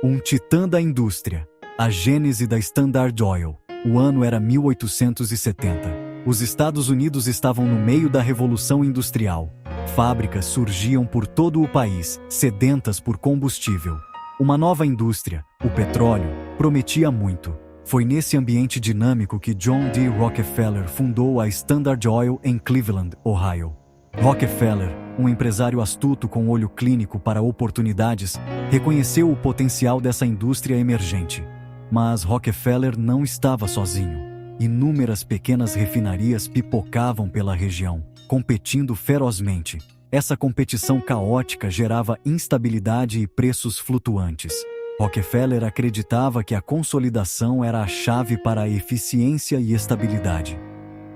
Um titã da indústria. A gênese da Standard Oil. O ano era 1870. Os Estados Unidos estavam no meio da Revolução Industrial. Fábricas surgiam por todo o país, sedentas por combustível. Uma nova indústria, o petróleo, prometia muito. Foi nesse ambiente dinâmico que John D. Rockefeller fundou a Standard Oil em Cleveland, Ohio. Rockefeller, um empresário astuto com olho clínico para oportunidades, reconheceu o potencial dessa indústria emergente. Mas Rockefeller não estava sozinho. Inúmeras pequenas refinarias pipocavam pela região, competindo ferozmente. Essa competição caótica gerava instabilidade e preços flutuantes. Rockefeller acreditava que a consolidação era a chave para a eficiência e estabilidade.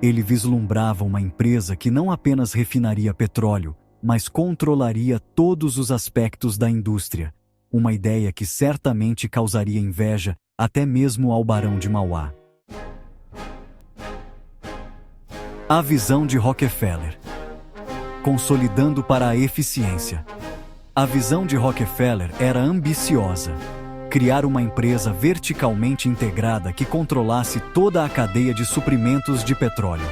Ele vislumbrava uma empresa que não apenas refinaria petróleo, mas controlaria todos os aspectos da indústria. Uma ideia que certamente causaria inveja até mesmo ao Barão de Mauá. A visão de Rockefeller. Consolidando para a eficiência. A visão de Rockefeller era ambiciosa. Criar uma empresa verticalmente integrada que controlasse toda a cadeia de suprimentos de petróleo.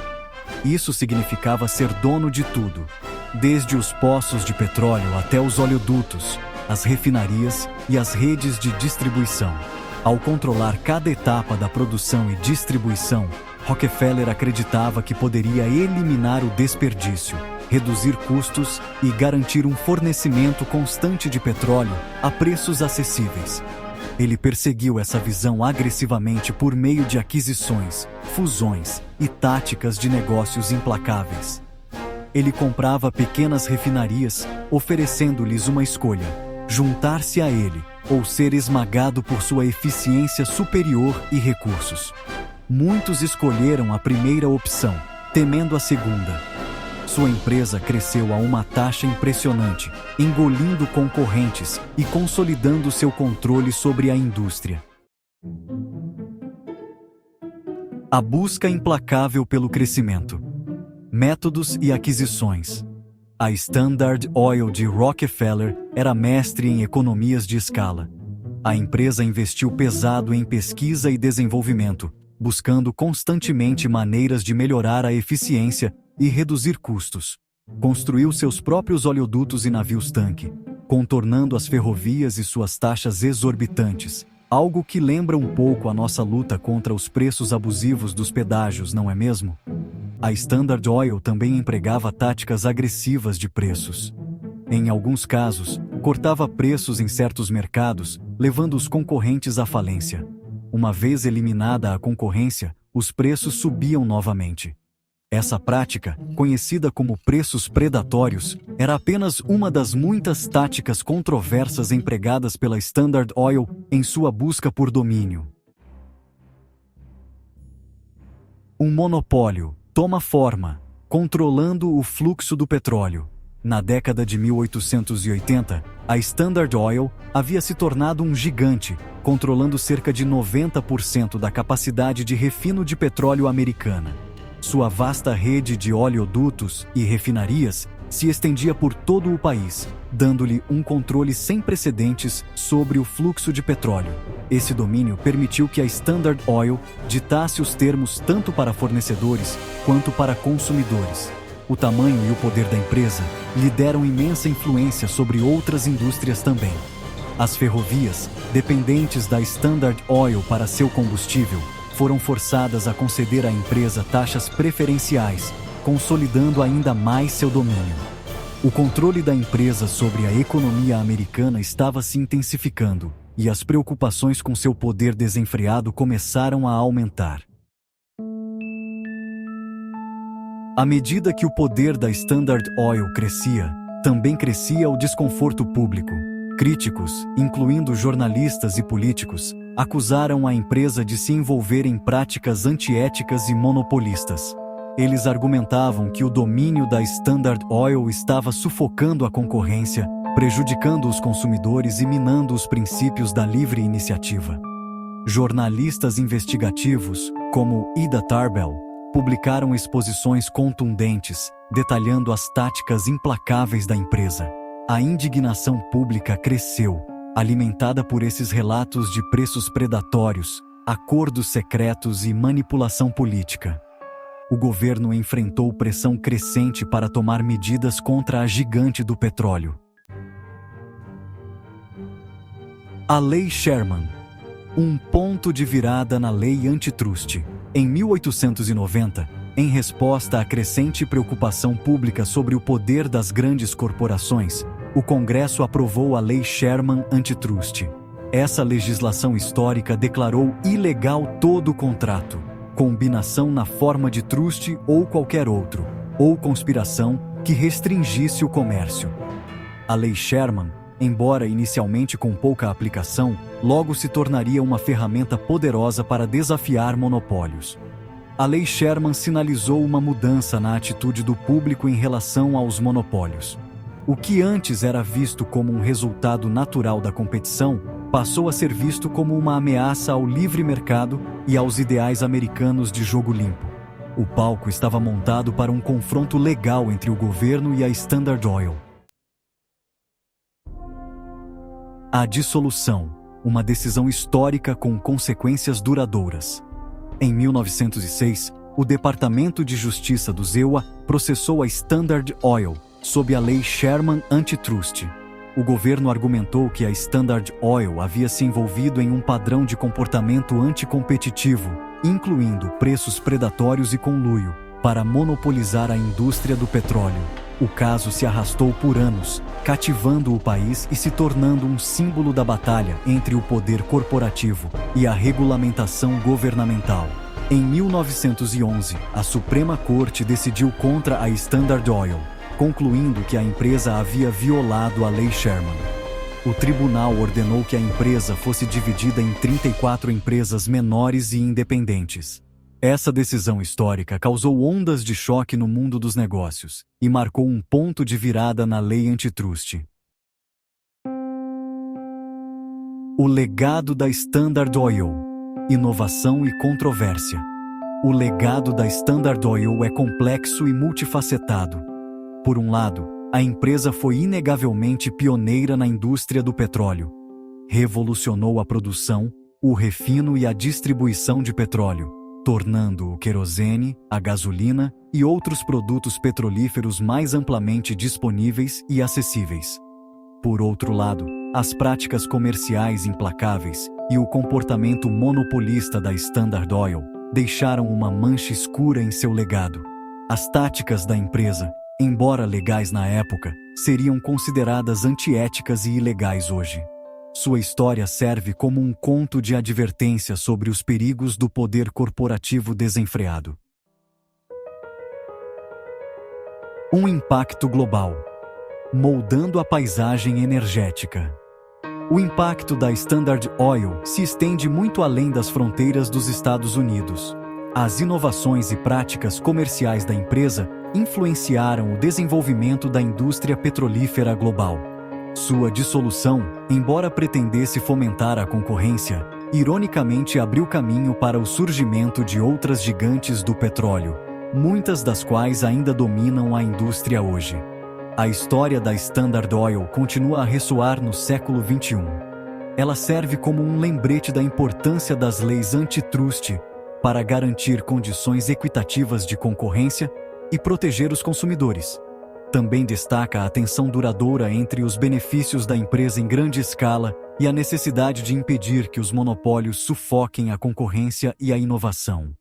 Isso significava ser dono de tudo, desde os poços de petróleo até os oleodutos, as refinarias e as redes de distribuição. Ao controlar cada etapa da produção e distribuição, Rockefeller acreditava que poderia eliminar o desperdício, reduzir custos e garantir um fornecimento constante de petróleo a preços acessíveis. Ele perseguiu essa visão agressivamente por meio de aquisições, fusões e táticas de negócios implacáveis. Ele comprava pequenas refinarias, oferecendo-lhes uma escolha: juntar-se a ele ou ser esmagado por sua eficiência superior e recursos. Muitos escolheram a primeira opção, temendo a segunda. Sua empresa cresceu a uma taxa impressionante, engolindo concorrentes e consolidando seu controle sobre a indústria. A busca implacável pelo crescimento. Métodos e aquisições. A Standard Oil de Rockefeller era mestre em economias de escala. A empresa investiu pesado em pesquisa e desenvolvimento, buscando constantemente maneiras de melhorar a eficiência e reduzir custos. Construiu seus próprios oleodutos e navios-tanque, contornando as ferrovias e suas taxas exorbitantes, algo que lembra um pouco a nossa luta contra os preços abusivos dos pedágios, não é mesmo? A Standard Oil também empregava táticas agressivas de preços. Em alguns casos, cortava preços em certos mercados, levando os concorrentes à falência. Uma vez eliminada a concorrência, os preços subiam novamente. Essa prática, conhecida como preços predatórios, era apenas uma das muitas táticas controversas empregadas pela Standard Oil em sua busca por domínio. Um monopólio toma forma, controlando o fluxo do petróleo. Na década de 1880, a Standard Oil havia se tornado um gigante, controlando cerca de 90% da capacidade de refino de petróleo americana. Sua vasta rede de oleodutos e refinarias se estendia por todo o país, dando-lhe um controle sem precedentes sobre o fluxo de petróleo. Esse domínio permitiu que a Standard Oil ditasse os termos tanto para fornecedores quanto para consumidores. O tamanho e o poder da empresa lhe deram imensa influência sobre outras indústrias também. As ferrovias, dependentes da Standard Oil para seu combustível, foram forçadas a conceder à empresa taxas preferenciais, consolidando ainda mais seu domínio. O controle da empresa sobre a economia americana estava se intensificando, e as preocupações com seu poder desenfreado começaram a aumentar. À medida que o poder da Standard Oil crescia, também crescia o desconforto público. Críticos, incluindo jornalistas e políticos, acusaram a empresa de se envolver em práticas antiéticas e monopolistas. Eles argumentavam que o domínio da Standard Oil estava sufocando a concorrência, prejudicando os consumidores e minando os princípios da livre iniciativa. Jornalistas investigativos, como Ida Tarbell, publicaram exposições contundentes, detalhando as táticas implacáveis da empresa. A indignação pública cresceu. alimentada por esses relatos de preços predatórios, acordos secretos e manipulação política. O governo enfrentou pressão crescente para tomar medidas contra a gigante do petróleo. A Lei Sherman. Um ponto de virada na lei antitrust. Em 1890, em resposta à crescente preocupação pública sobre o poder das grandes corporações, o Congresso aprovou a Lei Sherman Antitrust. Essa legislação histórica declarou ilegal todo contrato, combinação na forma de trust ou qualquer outro, ou conspiração que restringisse o comércio. A Lei Sherman, embora inicialmente com pouca aplicação, logo se tornaria uma ferramenta poderosa para desafiar monopólios. A Lei Sherman sinalizou uma mudança na atitude do público em relação aos monopólios. O que antes era visto como um resultado natural da competição, passou a ser visto como uma ameaça ao livre mercado e aos ideais americanos de jogo limpo. O palco estava montado para um confronto legal entre o governo e a Standard Oil. A dissolução, uma decisão histórica com consequências duradouras. Em 1906, o Departamento de Justiça do ZEUA processou a Standard Oil sob a Lei Sherman Antitrust. O governo argumentou que a Standard Oil havia se envolvido em um padrão de comportamento anticompetitivo, incluindo preços predatórios e conluio, para monopolizar a indústria do petróleo. O caso se arrastou por anos, cativando o país e se tornando um símbolo da batalha entre o poder corporativo e a regulamentação governamental. Em 1911, a Suprema Corte decidiu contra a Standard Oil, concluindo que a empresa havia violado a Lei Sherman. O tribunal ordenou que a empresa fosse dividida em 34 empresas menores e independentes. Essa decisão histórica causou ondas de choque no mundo dos negócios e marcou um ponto de virada na lei antitrust. O legado da Standard Oil. Inovação e controvérsia. O legado da Standard Oil é complexo e multifacetado. Por um lado, a empresa foi inegavelmente pioneira na indústria do petróleo. Revolucionou a produção, o refino e a distribuição de petróleo, tornando o querosene, a gasolina e outros produtos petrolíferos mais amplamente disponíveis e acessíveis. Por outro lado, as práticas comerciais implacáveis e o comportamento monopolista da Standard Oil deixaram uma mancha escura em seu legado. As táticas da empresa, embora legais na época, seriam consideradas antiéticas e ilegais hoje. Sua história serve como um conto de advertência sobre os perigos do poder corporativo desenfreado. Um impacto global. Moldando a paisagem energética. O impacto da Standard Oil se estende muito além das fronteiras dos Estados Unidos. As inovações e práticas comerciais da empresa influenciaram o desenvolvimento da indústria petrolífera global. Sua dissolução, embora pretendesse fomentar a concorrência, ironicamente abriu caminho para o surgimento de outras gigantes do petróleo, muitas das quais ainda dominam a indústria hoje. A história da Standard Oil continua a ressoar no século XXI. Ela serve como um lembrete da importância das leis antitrust para garantir condições equitativas de concorrência e proteger os consumidores. Também destaca a tensão duradoura entre os benefícios da empresa em grande escala e a necessidade de impedir que os monopólios sufoquem a concorrência e a inovação.